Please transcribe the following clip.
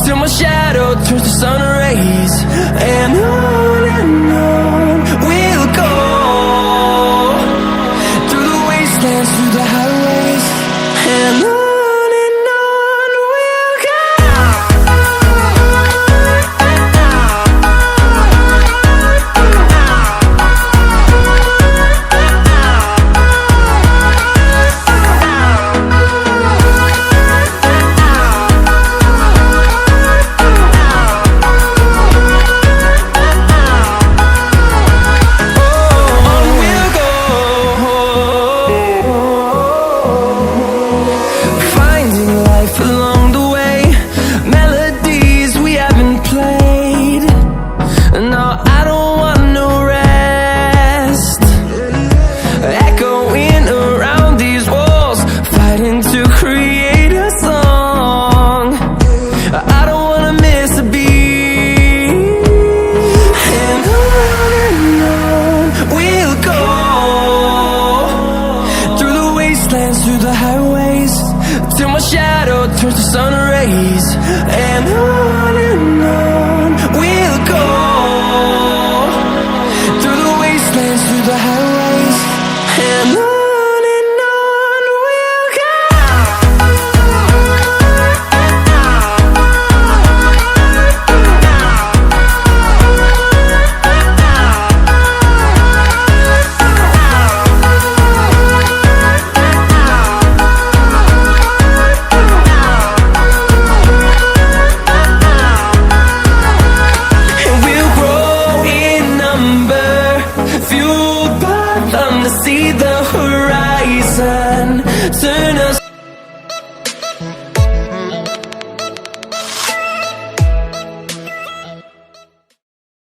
till my shadow turns to sun rays. And on we'll go, through the wastelands, through the highways, and on we'll go. Along the way, melodies we haven't played. No, I don't want no rest. Echoing around these walls, fighting to create a song. I don't wanna miss a beat. And on we'll go, through the wastelands, through the highways, till my shadow turns to sun rays. And on we'll go, through the wastelands, through the highways, and on we'll go. See the horizon, turn us